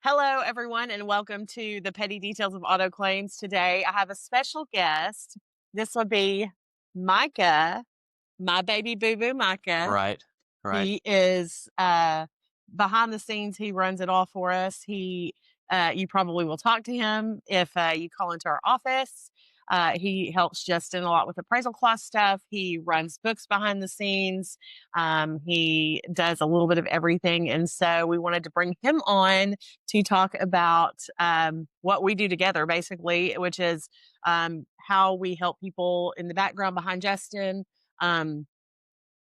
Hello, everyone, and welcome to the Petty Details of Auto Claims. Today, I have a special guest. This will be Micah, my baby boo boo Micah. Right, right. He is behind the scenes. He runs it all for us. You probably will talk to him if you call into our office. He helps Justin a lot with appraisal class stuff. He runs books behind the scenes. He does a little bit of everything. And so we wanted to bring him on to talk about what we do together, basically, which is how we help people in the background behind Justin.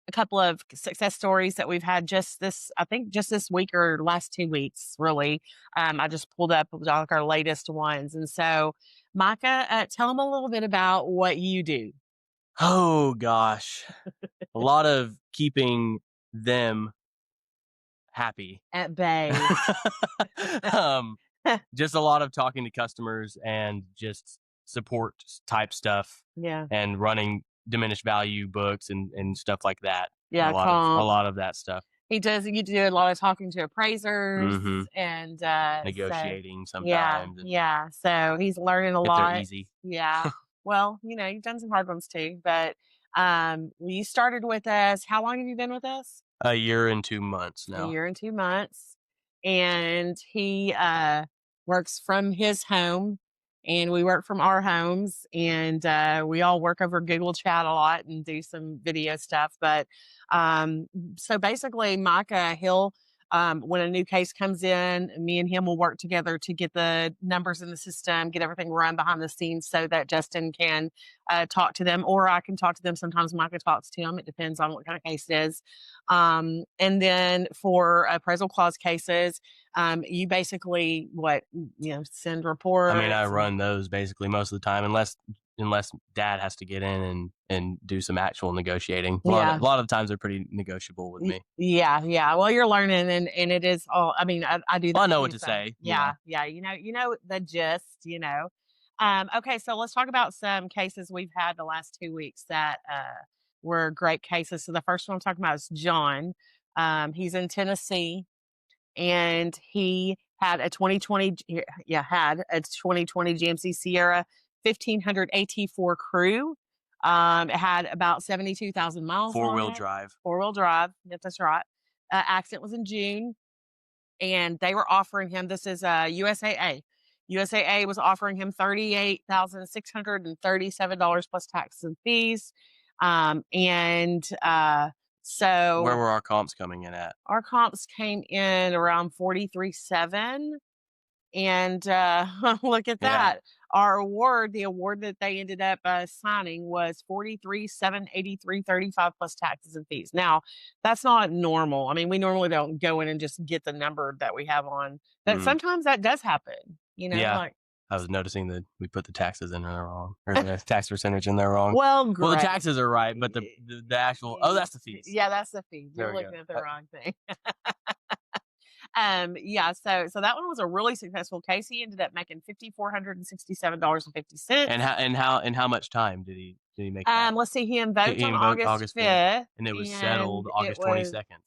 A couple of success stories that we've had I think just this week or last 2 weeks, really. I just pulled up like our latest ones. And so, Micah, tell them a little bit about what you do. Oh gosh. A lot of keeping them happy. At bay. Um, just a lot of talking to customers and just support type stuff Yeah. and running diminished value books and stuff like that. Yeah, A comp. lot of that stuff. You do a lot of talking to appraisers Mhm. and Negotiating yeah, sometimes yeah. So he's learning a if they're lot. easy. Yeah. Well, you've done some hard ones too, but you started with us. How long have you been with us? A year and 2 months A now. year and 2 months. And he works from his home and we work from our homes, and we all work over Google Chat a lot and do some video stuff. But um, so basically, Micah, he'll when a new case comes in, me and him will work together to get the numbers in the system, get everything run behind the scenes so that Justin can talk to them, or I can talk to them. Sometimes Micah talks to them. It depends on what kind of case it is. And then for appraisal clause cases, you basically send reports. I mean, I run those basically most of the time, unless dad has to get in and do some actual negotiating. A lot of times they're pretty negotiable with me. Yeah, yeah. Well, you're learning, and it is all. I mean, I do that I know what too. to So say. yeah, yeah. You know the gist. Okay, so let's talk about some cases we've had the last 2 weeks that were great cases. So the first one I'm talking about is John. He's in Tennessee, and he had a 2020 had a 2020 GMC Sierra 1500 AT4 Crew. It had about 72,000 miles on 4-wheel it. drive. 4-wheel drive. Yep, that's right. Accident was in June, and they were offering him, this is USAA. USAA was offering him $38,637 plus taxes and fees. And Where so were our comps coming in at? our comps came in around 43.7. And look at Yeah. that. The award that they ended up signing was 43,783.35 plus taxes and fees. Now, that's not normal. I mean, we normally don't go in and just get the number that we have on, but Mm. sometimes that does happen. Yeah. Like I was noticing that we put the taxes in there wrong, or the tax percentage in there wrong. well, Well, the great. taxes are right, but the actual that's the fees. Yeah, that's the fee. There You're we go. looking at the wrong thing. Yeah, so that one was a really successful case. He ended up making $5,467.50. And how much time did he make that? Let's see, he invoked He on invoked August August 5th, 5th, and it was and settled it August was 22nd.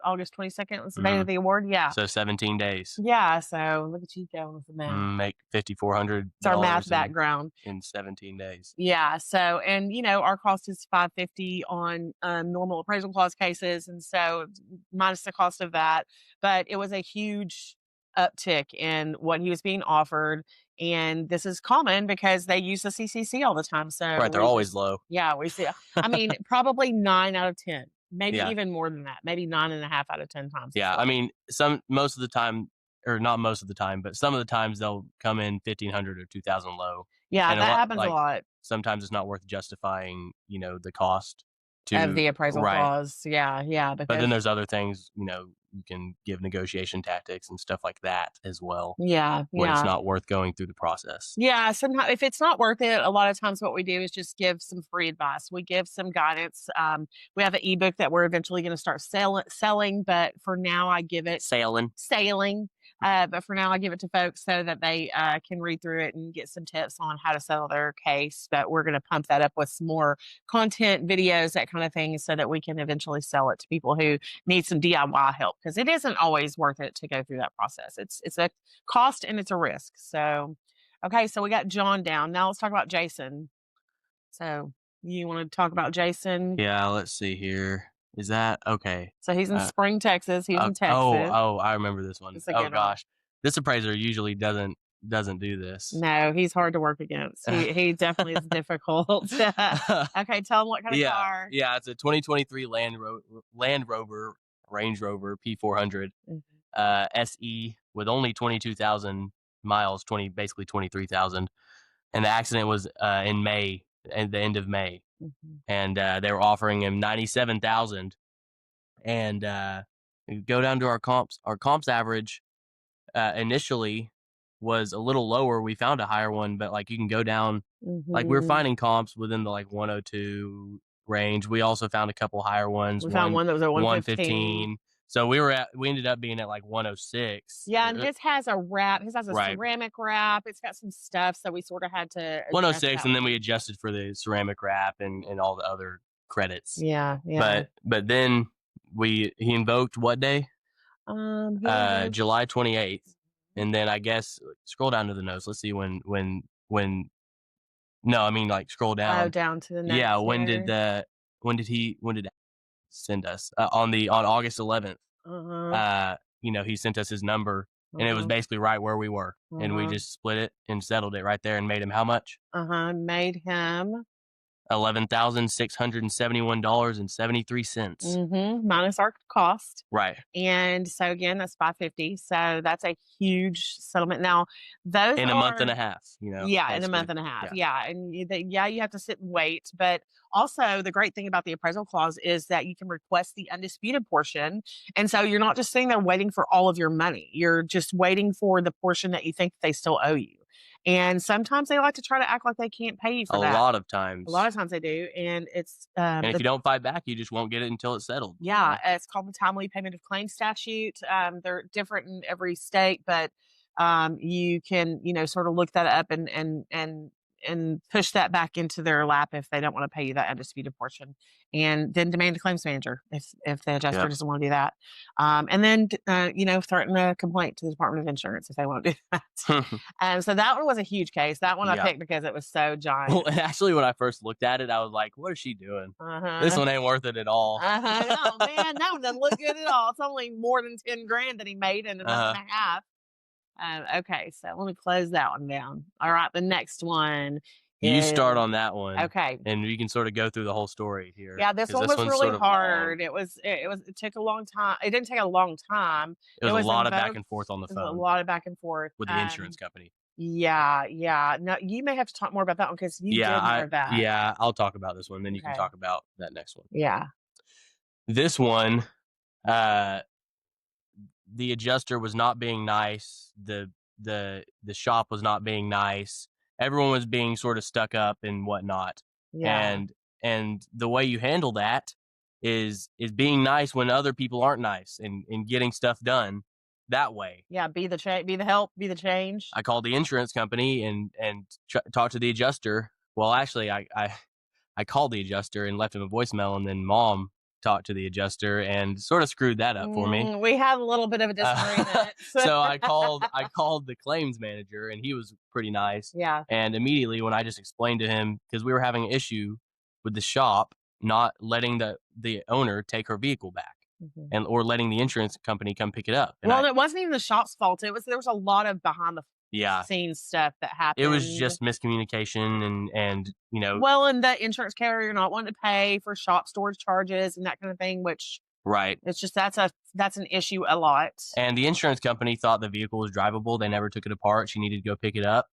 August 22nd was the date of the award. Yeah. So 17 days. Yeah. So look at you going with the math. Make $5,400 It's our math background. in 17 days. Yeah. So, and our cost is $550 on normal appraisal clause cases, and so minus the cost of that. But it was a huge uptick in what he was being offered, and this is common because they use the CCC all the time. So Right, they're always low. yeah, we see. I mean, probably 9 out of 10, maybe Yeah. even more than that, maybe 9.5 out of 10 times. Yeah, I mean, most of the time, or not most of the time, but some of the times they'll come in 1,500 or 2,000 low. Yeah, And that happens a lot sometimes it's not worth justifying, the cost of the appraisal right. clause. Yeah, yeah. But then there's other things, you can give negotiation tactics and stuff like that as well. Yeah, When yeah. it's not worth going through the process. Yeah, sometimes if it's not worth it, a lot of times what we do is just give some free advice. We give some guidance. We have an ebook that we're eventually going to start selling, but for now I give it Sailing. But for now, I give it to folks so that they can read through it and get some tips on how to settle their case. But we're going to pump that up with some more content, videos, that kind of thing, so that we can eventually sell it to people who need some DIY help, because it isn't always worth it to go through that process. It's a cost and it's a risk. So, okay, so we got John down. Now let's talk about Jason. So you want to talk about Jason? Yeah, let's see here. Is that okay? So he's in Spring, Texas. He's in Texas. Oh, I remember this one. It's a Oh good one. gosh, this appraiser usually doesn't do this. No, he's hard to work against. He definitely is difficult. Okay, tell him what kind of car. Yeah, it's a 2023 Land Rover Range Rover P400 SE with only 22,000 miles, basically 23,000. And the accident was in May, at the end of May. And they were offering him 97,000. And go down to our comps. Our comps average initially was a little lower. We found a higher one, but like you can go down, like we were finding comps within the like 102 range. We also found a couple higher ones. We found one that was at 115. So we ended up being at like 106. Yeah, and his has a wrap. His has a ceramic wrap. It's got some stuff, so we sort of had to 106, and then we adjusted for the ceramic wrap and all the other credits. Yeah. But then he invoked what day? July 28th. And then I guess scroll down to the notes. Let's see when no, I mean like scroll down. Oh, down to the next. Yeah, when did he send us? On August 11th. He sent us his number, and it was basically right where we were. And we just split it and settled it right there and made him how much? Made him $11,671.73. Minus our cost. Right. And so again, that's $550. So that's a huge settlement. Now, those in a month and a half, Yeah, in a month and a half. Yeah. And you have to sit and wait. But also the great thing about the appraisal clause is that you can request the undisputed portion. And so you're not just sitting there waiting for all of your money. You're just waiting for the portion that you think they still owe you. And sometimes they like to try to act like they can't pay you for that. A lot of times they do. And it's and if you don't fight back, you just won't get it until it's settled. Yeah, it's called the timely payment of claims statute. They're different in every state, but you can sort of look that up and push that back into their lap if they don't want to pay you that undisputed portion, and then demand a claims manager if the adjuster doesn't want to do that, and then threaten a complaint to the Department of Insurance if they won't do that. So that one was a huge case. That one I picked because it was so giant. Well, actually, when I first looked at it, I was like, "What is she doing? This one ain't worth it at all." No, man, that one doesn't look good at all. It's only more than $10,000 that he made in a month and a half. Okay, so let me close that one down. All right, the next one. You start on that one. Okay. And you can sort of go through the whole story here. Yeah, this one was really hard. It took a long time. It didn't take a long time. It was a lot of back and forth on the phone. A lot of back and forth. With the insurance company. Yeah. No, you may have to talk more about that one because you did more of that. Yeah, I'll talk about this one. Then you can talk about that next one. Yeah. This one, the adjuster was not being nice. The shop was not being nice. Everyone was being sort of stuck up and whatnot. Yeah. And the way you handle that is being nice when other people aren't nice and getting stuff done that way. Yeah, be the help, be the change. I called the insurance company and talked to the adjuster. Well, actually, I called the adjuster and left him a voicemail, and then Mom talked to the adjuster and sort of screwed that up for me. We had a little bit of a disagreement. So I called the claims manager, and he was pretty nice. Yeah. And immediately when I just explained to him, because we were having an issue with the shop not letting the owner take her vehicle back. Or letting the insurance company come pick it up. And it wasn't even the shop's fault. There was a lot of behind the scenes stuff that happened. It was just miscommunication and Well, and the insurance carrier not wanting to pay for shop storage charges and that kind of thing, which it's just that's an issue a lot. And the insurance company thought the vehicle was drivable. They never took it apart. She needed to go pick it up.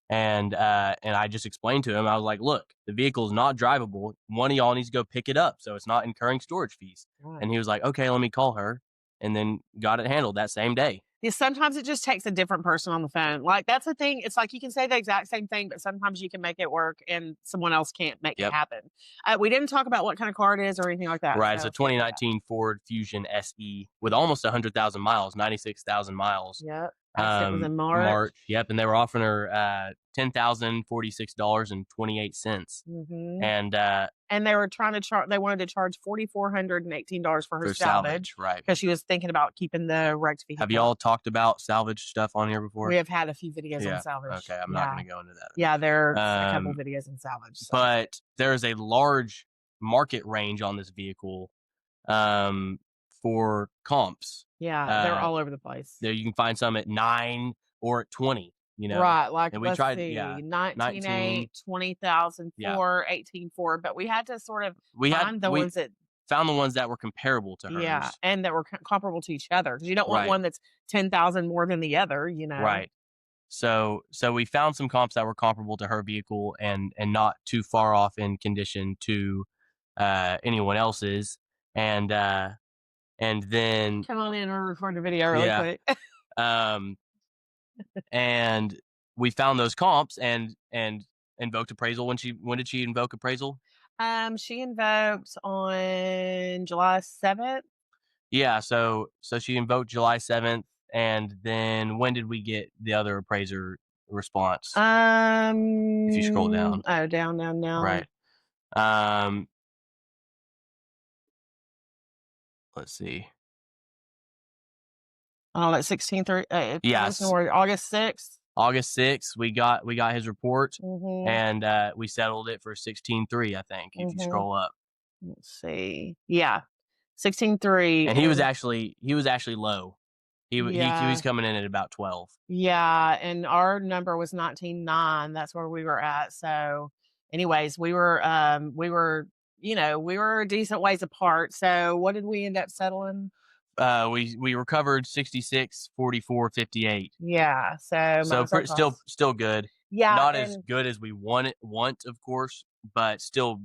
And I just explained to him, I was like, look, the vehicle is not drivable. One of y'all needs to go pick it up, so it's not incurring storage fees. Right. And he was like, okay, let me call her, and then got it handled that same day. Yeah, sometimes it just takes a different person on the phone. Like, that's the thing. It's like you can say the exact same thing, but sometimes you can make it work and someone else can't make it happen. We didn't talk about what kind of car it is or anything like that. Right. So it's a 2019 Ford Fusion SE with almost 100,000 miles, 96,000 miles. Yep. I said it was in March. March. Yep, and they were offering her $10,046.28, And they were trying to charge. They wanted to charge $4,418 for her for salvage, right? because she was thinking about keeping the wrecked vehicle. Have y'all talked about salvage stuff on here before? We have had a few videos on Yeah. salvage. Okay, I'm not going to go into that. Yeah, there's a couple videos in salvage. So. But there is a large market range on this vehicle for comps. Yeah, they're all over the place. There you can find some at 9 or at 20. You know, right? Like, and we let's tried, see, yeah, 19.8, 20,004, 18.4, but we had to sort of find the ones that found the ones that were comparable to hers. Yeah, and that were comparable to each other, because you don't want one that's 10,000 more than the other, you know. Right. So we found some comps that were comparable to her vehicle and not too far off in condition to anyone else's, and then come on in and record a video really quick. And we found those comps and invoked appraisal. When did she invoke appraisal? She invoked on July 7th. Yeah, so she invoked July 7th, and then when did we get the other appraiser response? If you scroll down. Oh, down. Right. Let's see. Oh, that's 16th. Yes. August 6th. August 6th, we got his report, and we settled it for 16.3, I think, if you scroll up. Let's see. Yeah. 16.3. And he was actually low. He was coming in at about 12. Yeah, and our number was 19.9. That's where we were at. So anyways, we were a decent ways apart. So what did we end up settling? We recovered 66.44.58. Yeah, so still good. Yeah, not as good as we want, of course, but still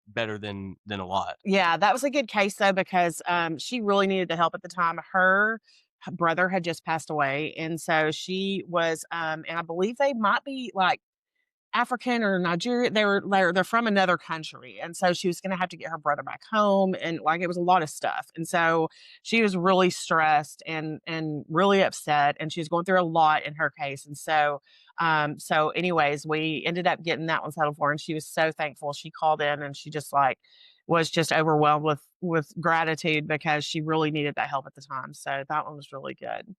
better than a lot. Yeah, that was a good case though, because she really needed the help at the time. Her brother had just passed away, and so she was and I believe they might be like African or Nigerian. They're from another country, and so she was going to have to get her brother back home, and like it was a lot of stuff, and so she was really stressed and really upset, and she was going through a lot in her case, and so anyways, we ended up getting that one settled for her, and she was so thankful. She called in, and she just like was just overwhelmed with gratitude, because she really needed that help at the time. So that one was really good.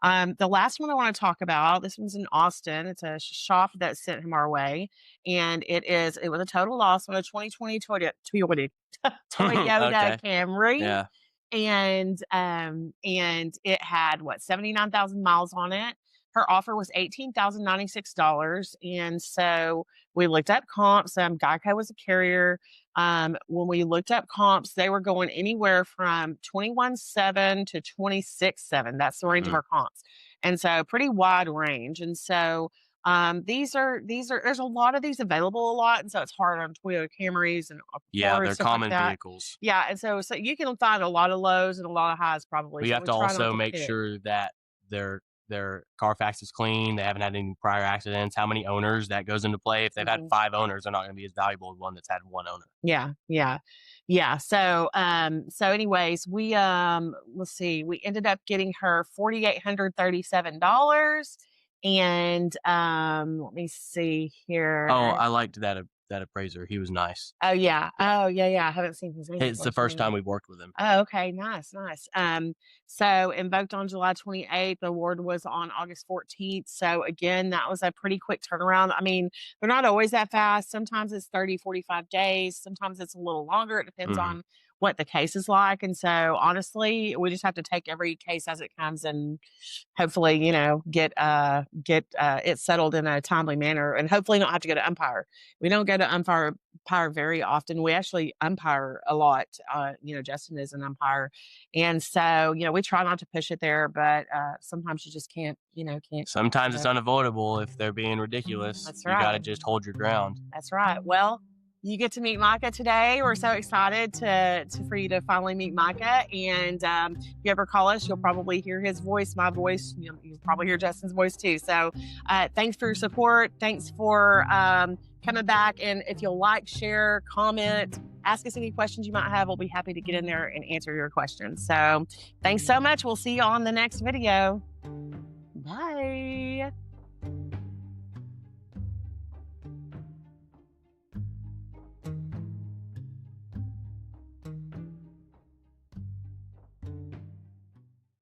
The last one I want to talk about, this one's in Austin. It's a shop that sent him our way, and it was a total loss on a 2020 Toyota Okay. Camry. Yeah. And it had 79,000 miles on it. Her offer was $18,096, and so we looked up comps. Geico was a carrier. When we looked up comps, they were going anywhere from 21.7 to 26.7. That's the range of our comps, and so pretty wide range. And so there's a lot of these available a lot, and so it's hard on Toyota Camrys and they're common vehicles. Yeah, and so you can find a lot of lows and a lot of highs probably. But you have to also make sure that their Carfax is clean. They haven't had any prior accidents. How many owners, that goes into play. If they've had 5 owners, they're not going to be as valuable as one that's had 1 owner. Yeah. So anyways, we let's see, we ended up getting her $4,837, and let me see here. Oh, I liked that appraiser. He was nice. Oh yeah. I haven't seen his name. It's the first time we've worked with him. Oh, okay. Nice. So invoked on July 28th. The award was on August 14th. So again, that was a pretty quick turnaround. I mean, they're not always that fast. Sometimes it's 30, 45 days. Sometimes it's a little longer. It depends on what the case is like. And so honestly, we just have to take every case as it comes, and hopefully, get it settled in a timely manner, and hopefully not have to go to umpire. We don't go to umpire very often. We actually umpire a lot. Justin is an umpire. And so, we try not to push it there, but sometimes you just can't. Sometimes it's unavoidable if they're being ridiculous. That's right. You got to just hold your ground. That's right. Well, you get to meet Micah today. We're so excited for you to finally meet Micah. And if you ever call us, you'll probably hear his voice, my voice. You'll probably hear Justin's voice too. So thanks for your support. Thanks for coming back. And if you'll like, share, comment, ask us any questions you might have, we'll be happy to get in there and answer your questions. So thanks so much. We'll see you on the next video. Bye.